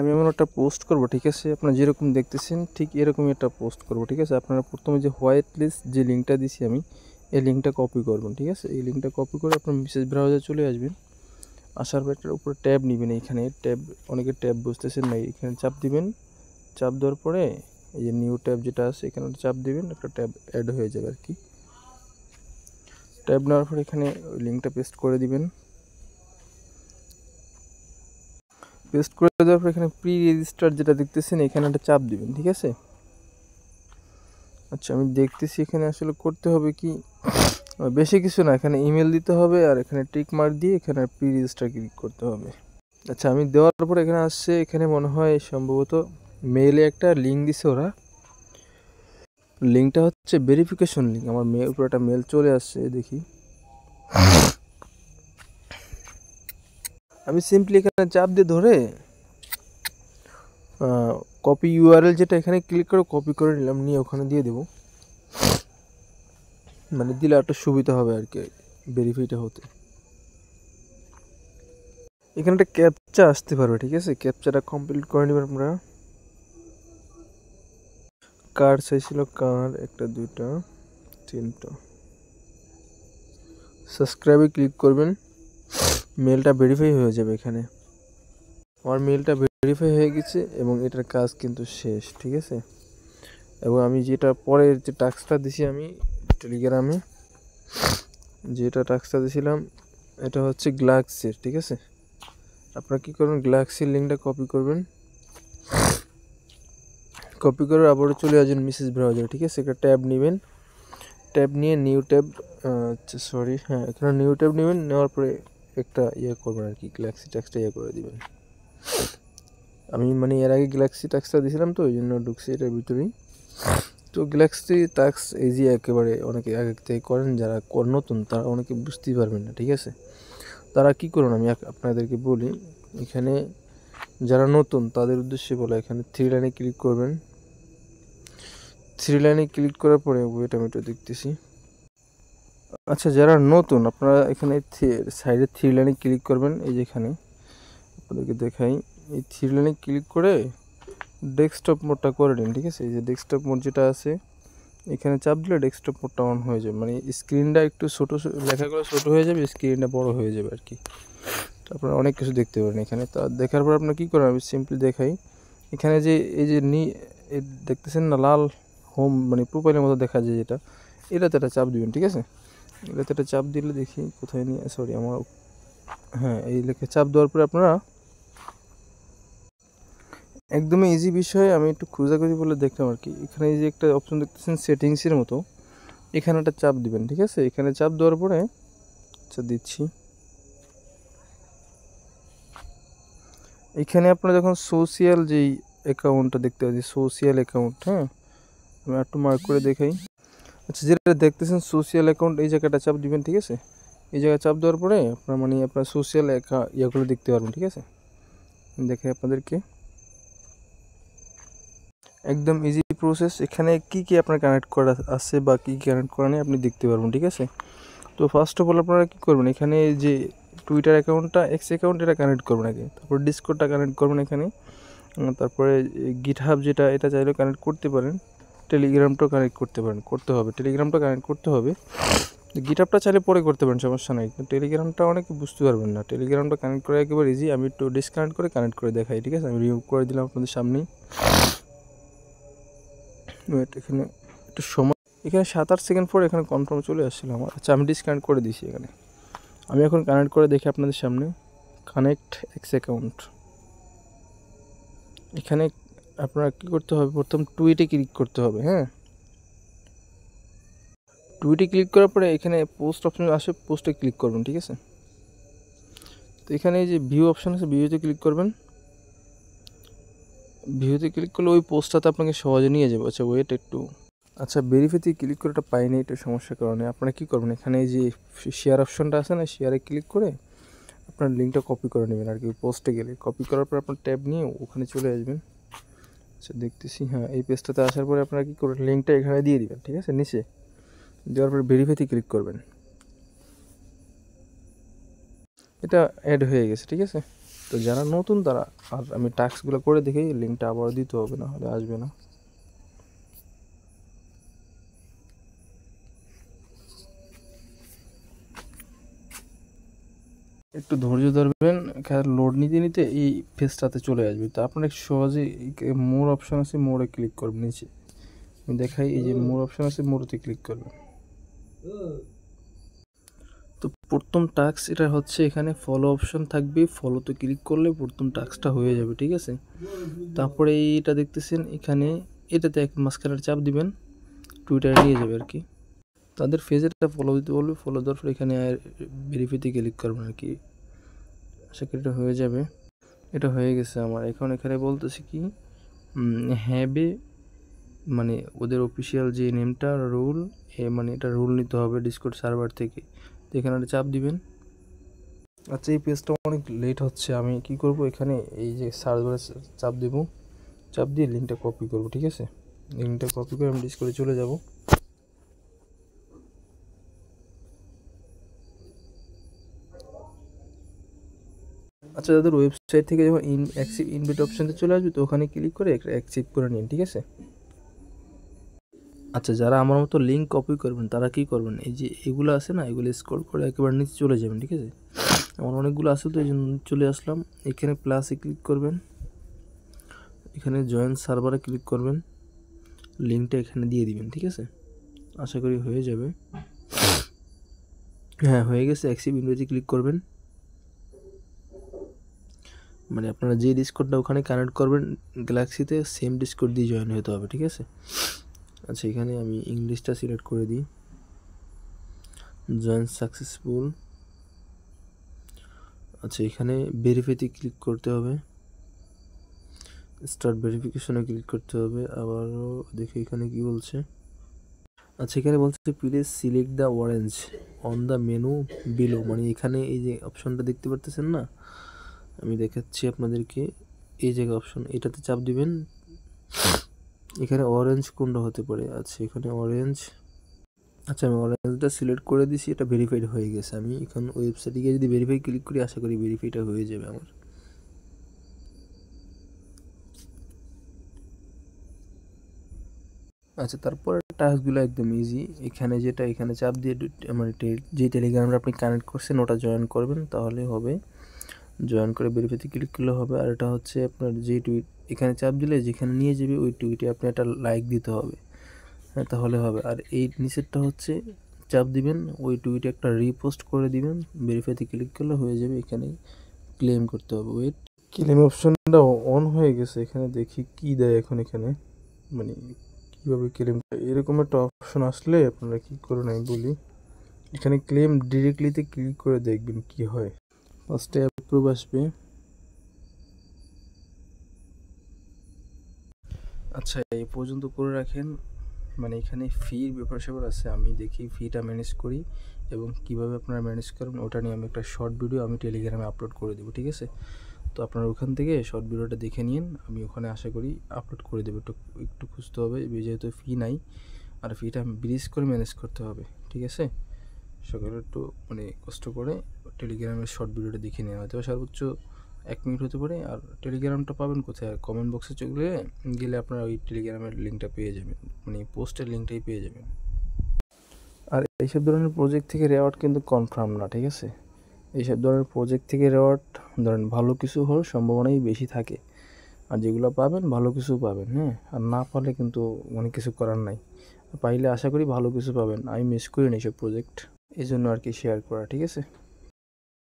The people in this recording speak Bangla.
আমি এমন একটা পোস্ট করব, ঠিক আছে, আপনারা যেরকম দেখতেছেন ঠিক এরকমই একটা পোস্ট করব, ঠিক আছে। আপনারা প্রথমে যে হোয়াইট লিস্ট যে লিঙ্কটা দিছি আমি, এই লিঙ্কটা কপি করবেন, ঠিক আছে। এই লিঙ্কটা কপি করে আপনার মেসেজ ব্রাউজারে চলে আসবেন। আসার পর এটার উপরে ট্যাব নেবেন, এইখানে ট্যাব, অনেকে ট্যাব বুঝতেছেন না, এখানে চাপ দিবেন। চাপ দেওয়ার পরে এই যে নিউ ট্যাব যেটা আছে এখানে চাপ দিবেন, একটা ট্যাব অ্যাড হয়ে যাবে আর কি। ট্যাব নেওয়ার পর এখানে ওই লিঙ্কটা পেস্ট করে দিবেন। পেস্ট করে দেওয়ার পর এখানে প্রি রেজিস্টার যেটা দেখতেছেন এখানে একটা চাপ দিবেন, ঠিক আছে। আচ্ছা, আমি দেখতেছি এখানে আসলে করতে হবে কি, বেশি কিছু না, এখানে ইমেল দিতে হবে আর এখানে টিক মার্ক দিয়ে এখানে প্রি রেজিস্টার ক্লিক করতে হবে। আচ্ছা, আমি দেওয়ার পর এখানে আসছে, এখানে মনে হয় সম্ভবত মেইলে একটা লিঙ্ক দিছে ওরা। লিঙ্কটা হচ্ছে ভেরিফিকেশন লিঙ্ক। আমার উপরে একটা মেল চলে আসছে, দেখি। আমি সিম্পলি এখানে চাপ দিয়ে ধরে কপি ইউআরএল যেটা এখানে ক্লিক করে কপি করে নিলাম, নিয়ে ওখানে দিয়ে দেবো। মানে দিলে একটা সুবিধা হবে আর কি ভেরিফাইটা হতে। এখানে একটা ক্যাপচা আসতে পারবে, ঠিক আছে। ক্যাপচাটা কমপ্লিট করে নেবেন আপনারা। কার চাইছিল, কার 1টা 2টা 3টা। সাবস্ক্রাইবে ক্লিক করবেন, মেলটা ভেরিফাই হয়ে যাবে। এখানে আমার মেলটা ভেরিফাই হয়ে গেছে এবং এটার কাজ কিন্তু শেষ, ঠিক আছে। এবং আমি যেটা পরের যে টাস্কটা দিছি আমি টেলিগ্রামে, যেটা টাস্কটা দিয়েছিলাম এটা হচ্ছে গ্লাক্সির, ঠিক আছে। আপনারা কী করবেন, গ্লাক্সির লিঙ্কটা কপি করবেন। কপি করে আবারও চলে আসবেন মেসেজ ব্রাউজারে, ঠিক আছে। একটা ট্যাব নেবেন, ট্যাব নিয়ে নিউ ট্যাব, আচ্ছা সরি, হ্যাঁ, এখানে নিউ ট্যাব নেবেন। নেওয়ার পরে একটা করবেন আর কি, গ্যালাক্সি ট্যাক্সটা করে দিবেন। আমি মানে এর আগে গ্যালাক্সি ট্যাক্সটা দিয়েছিলাম তো ওই জন্য ঢুকছি এটার ভিতরেই। তো গ্যালাক্সি ট্যাক্স ইজি একেবারে, অনেকে আগে থেকে করেন, যারা নতুন তারা অনেকে বুঝতেই পারবেন না, ঠিক আছে। তারা কি করুন আমি আপনাদেরকে বলি, এখানে যারা নতুন তাদের উদ্দেশ্যে বলা, এখানে 3 লাইনে ক্লিক করবেন। 3 লাইনে ক্লিক করার পরে ওয়েট আমি একটু দেখতেছি। আচ্ছা, যারা নতুন আপনারা এখানে সাইডে 3 লাইনে ক্লিক করবেন। এই যেখানে আপনাদেরকে দেখাই, এই 3 লাইনে ক্লিক করে ডেস্কটপ মোডটা করে নিন, ঠিক আছে। এই যে ডেস্কটপ মোড যেটা আছে এখানে চাপ দিলে ডেস্কটপ মোডটা অন হয়ে যাবে, মানে স্ক্রিনটা একটু ছোটো, লেখাগুলো ছোটো হয়ে যাবে, স্ক্রিনটা বড় হয়ে যাবে আর কি। তো আপনারা অনেক কিছু দেখতে পারেন এখানে। তা দেখার পর আপনার কী করেন, আমি সিম্পলি দেখাই। এখানে যে এই যে দেখতেছেন না লাল হোম, মানে প্রোফাইলের মতো দেখা যায় যেটা, এটাতে একটা চাপ দিবেন, ঠিক আছে। এটাতে একটা চাপ দিলে দেখি কোথায় নিয়ে, সরি আমার, হ্যাঁ, এই লেখে চাপ দেওয়ার পরে আপনারা একদমই ইজি বিষয়, আমি একটু খোঁজাখুঁজি বলে দেখলাম আর কি। এখানে এই যে একটা অপশন দেখতেছেন সেটিংসের মতো, এখানে একটা চাপ দিবেন, ঠিক আছে। এখানে চাপ দেওয়ার পরে আচ্ছা দিচ্ছি, এখানে আপনারা যখন সোশিয়াল যেই অ্যাকাউন্টটা দেখতে পাচ্ছি, সোশিয়াল অ্যাকাউন্ট, হ্যাঁ, আমি একটু মার্ক করে দেখাই। আচ্ছা, যেটা দেখতেছেন সোশিয়াল অ্যাকাউন্ট, এই জায়গাটা চাপ দিবেন, ঠিক আছে। এই জায়গায় চাপ দেওয়ার পরে আপনার মানে আপনার সোশিয়াল ইয়াগুলো দেখতে পারবেন, ঠিক আছে। দেখে আপনাদেরকে একদম ইজি প্রসেস, এখানে কি কি আপনার কানেক্ট করা আছে বা কী কানেক্ট করা নেই আপনি দেখতে পারবেন, ঠিক আছে। তো ফার্স্ট অফ অল আপনারা কী করবেন, এখানে যে টুইটার অ্যাকাউন্টটা, এক্স অ্যাকাউন্ট, এটা কানেক্ট করবেন আগে। তারপর ডিসকর্ডটা কানেক্ট করবেন এখানে। তারপরে গিটহাব যেটা, এটা চাইলেও কানেক্ট করতে পারেন। টেলিগ্রামটাও কানেক্ট করতে হবে, টেলিগ্রামটা কানেক্ট করতে হবে। গিটহাবটা চাইলে পরে করতে পারেন, সমস্যা নাই। কিন্তু টেলিগ্রামটা অনেকে বুঝতে পারবেন না, টেলিগ্রামটা কানেক্ট করা একেবারে ইজি। আমি একটু ডিসকানেক্ট করে কানেক্ট করে দেখাই, ঠিক আছে। আমি রিমুভ করে দিলাম আপনাদের সামনেই। এখানে একটু সময়, এখানে 7-8 সেকেন্ড পরে এখানে কনফার্ম চলে আসছিল আমার। আচ্ছা, আমি ডিসকানেক্ট করে দিয়েছি এখানে। আমি এখন কানেক্ট করে দেখি আপনাদের সামনে। কানেক্ট এক্স অ্যাকাউন্ট, এখানে আপনারা কী করতে হবে, প্রথম টুইটে ক্লিক করতে হবে, হ্যাঁ। টুইটে ক্লিক করার পরে এখানে পোস্ট অপশন আসে, পোস্টে ক্লিক করবেন, ঠিক আছে। তো এখানে এই যে ভিউ অপশন আছে, ভিউতে ক্লিক করবেন। ভিউতে ক্লিক করলে ওই পোস্টটাতে আপনাকে সহজে নিয়ে যাবে। আচ্ছা ওয়েট একটু, আচ্ছা ভেরিফাইতে ক্লিক করে এটা পাইনি, একটু সমস্যার কারণে। আপনারা কী করবেন, এখানে এই যে শেয়ার অপশনটা আছে না, শেয়ারে ক্লিক করে আপনার লিঙ্কটা কপি করে নেবেন আর কি। পোস্টে গেলে কপি করার পর আপনার ট্যাব নিয়ে ওখানে চলে আসবেন। আচ্ছা দেখতেছি, হ্যাঁ, এই পেজটাতে আসার পরে আপনারা কী করবেন, লিঙ্কটা এখানে দিয়ে দিবেন, ঠিক আছে। নিচে দেওয়ার পরে ভেরিফাইতে ক্লিক করবেন। এটা অ্যাড হয়ে গেছে, ঠিক আছে। তো যারা নতুন তারা, আর আমি টাস্কগুলো করে দেখি, লিঙ্কটা আবার দিতে হবে, না হলে আসবে না। একটু ধৈর্য ধরবেন, লোড নিতে নিতে এই পেজটাতে চলে আসবে। তো আপনারা সহজে মোর অপশন আছে, মোড়ে ক্লিক করবেন। নিচে আমি দেখাই, এই যে মোর অপশন আছে, মোড়তে ক্লিক করবেন। তো প্রথম টাস্ক এটা হচ্ছে, এখানে ফলো অপশন থাকবে, ফলোতে ক্লিক করলে প্রথম টাস্কটা হয়ে যাবে, ঠিক আছে। তারপরে এইটা দেখতেছেন এখানে, এটাতে এক মাঝখানে চাপ দিবেন, টুইটারে নিয়ে যাবে আর কি। তাদের ফেজেরটা ফলো দিতে বলবে, ফলো দেওয়ার পর এখানে ভেরিফাইতে ক্লিক করবেন আর কি। আশা করি এটা হয়ে যাবে। এটা হয়ে গেছে আমার। এখন এখানে বলতেছি কি, হ্যাবে মানে ওদের অফিসিয়াল যে নেমটা রুল, মানে এটা রুল নিতে হবে ডিসকর্ড সার্ভার থেকে। তো এখানে একটা চাপ দিবেন। আচ্ছা, এই পেজটা অনেক লেট হচ্ছে, আমি কি করব, এখানে এই যে সার্ভারে চাপ দেব, চাপ দিয়ে লিঙ্কটা কপি করব, ঠিক আছে। লিঙ্কটা কপি করে আমি ডিসকর্ডে চলে যাব। আচ্ছা, তাদের ওয়েবসাইট থেকে যখন অ্যাকসেপ্ট ইনভাইট অপশানতে চলে আসবে, তো ওখানে ক্লিক করে অ্যাকসেপ্ট করে নিন, ঠিক আছে। আচ্ছা, যারা আমার মতো লিঙ্ক কপি করবেন তারা কি করবেন, এই যে এগুলো আছে না, এগুলো স্ক্রল করে একেবারে নিচে চলে যাবেন, ঠিক আছে। আমার অনেকগুলো আছে, তো এই জন্য চলে আসলাম। এখানে প্লাসে ক্লিক করবেন, এখানে জয়েন সার্ভারে ক্লিক করবেন, লিঙ্কটা এখানে দিয়ে দিবেন, ঠিক আছে। আশা করি হয়ে যাবে। হ্যাঁ, হয়ে গেছে। অ্যাকসেপ্ট ইনভাইটে ক্লিক করবেন, মানে আপনারা যে ডিসকর্ডটা ওখানে কানেক্ট করবেন গ্যালাক্সিতে, সেম ডিসকর্ড দিয়ে জয়েন হতে হবে, ঠিক আছে। আচ্ছা, এখানে আমি ইংলিশটা সিলেক্ট করে দিই, জয়েন সাকসেসফুল। আচ্ছা, এখানে ভেরিফাইতে ক্লিক করতে হবে, স্টার্ট ভেরিফিকেশনে ক্লিক করতে হবে। আবারও দেখি এখানে কি বলছে। আচ্ছা, এখানে বলছে please select the orange on the menu below, মানে এখানে এই যে অপশনটা দেখতে পারতেছেন না, আমি দেখাচ্ছি আপনাদেরকে। এই জায়গায় অপশন, এটাতে চাপ দিবেন। এখানে অরেঞ্জ কোনটা হতে পারে, আচ্ছা এখানে অরেঞ্জ। আচ্ছা, আমি অরেঞ্জটা সিলেক্ট করে দিছি, এটা ভেরিফাইড হয়ে গেছে। আমি এখন ওয়েবসাইটে গিয়ে যদি ভেরিফাই ক্লিক করি, আশা করি ভেরিফাইটা হয়ে যাবে আমার। আচ্ছা, তারপর টাস্কগুলো একদম ইজি। এখানে যেটা, এখানে চাপ দিয়ে মানে যে টেলিগ্রামটা আপনি কানেক্ট করছেন ওটা জয়েন করবেন, তাহলে হবে। জয়েন করে ভেরিফাইতে ক্লিক করলে হবে। আর এটা হচ্ছে আপনার যে টুইট, এখানে চাপ দিলে যেখানে নিয়ে যাবে ওই টুইটে আপনি একটা লাইক দিতে হবে, হ্যাঁ, তাহলে হবে। আর এই নিচেরটা হচ্ছে চাপ দিবেন, ওই টুইটে একটা রিপোস্ট করে দিবেন, ভেরিফাইতে ক্লিক করলে হয়ে যাবে। এখানে ক্লেম করতে হবে, ওয়েট। ক্লেম অপশনটা অন হয়ে গেছে, এখানে দেখি কি দেয় এখন। এখানে মানে কীভাবে ক্লেম, এরকম একটা অপশন আসলে আপনারা কী করুন আমি বলি। এখানে ক্লেম ডিরেক্টলিতে ক্লিক করে দেখবেন কি হয়। ফার্স্টে অ্যাপ্রুভ আসবে। আচ্ছা, এই পর্যন্ত করে রাখেন। মানে এখানে ফির ব্যাপার স্যাপার আছে, আমি দেখি ফিটা ম্যানেজ করি, এবং কিভাবে আপনারা ম্যানেজ করবেন ওটা নিয়ে আমি একটা শর্ট ভিডিও আমি টেলিগ্রামে আপলোড করে দেবো, ঠিক আছে। তো আপনারা ওখান থেকে শর্ট ভিডিওটা দেখে নিন, আমি ওখানে আশা করি আপলোড করে দেবো। একটু খুঁজতে হবে, যেহেতু ফি নাই, আর ফিটা ব্রিজ করে ম্যানেজ করতে হবে, ঠিক আছে। সকালে একটু মানে কষ্ট করে টেলিগ্রামের শর্ট ভিডিওটা দেখে নেওয়া, হয়তো সর্বোচ্চ 1 মিনিট হতে পারে। আর টেলিগ্রামটা পাবেন কোথায়, কমেন্ট বক্সে চলে গেলে আপনারা ওই টেলিগ্রামের লিঙ্কটা পেয়ে যাবেন, মানে পোস্টের লিঙ্কটাই পেয়ে যাবেন। আর এইসব ধরনের প্রজেক্ট থেকে রেওয়ার্ড কিন্তু কনফার্ম না, ঠিক আছে। এইসব ধরনের প্রজেক্ট থেকে রেওয়ার্ড ধরেন ভালো কিছু হওয়ার সম্ভাবনাই বেশি থাকে, আর যেগুলো পাবেন ভালো কিছু পাবেন, হ্যাঁ। আর না পারলে কিন্তু অনেক কিছু করার নাই। পাইলে আশা করি ভালো কিছু পাবেন। আমি মিস করি না এইসব প্রজেক্ট, এই জন্য আর কি শেয়ার করা, ঠিক আছে।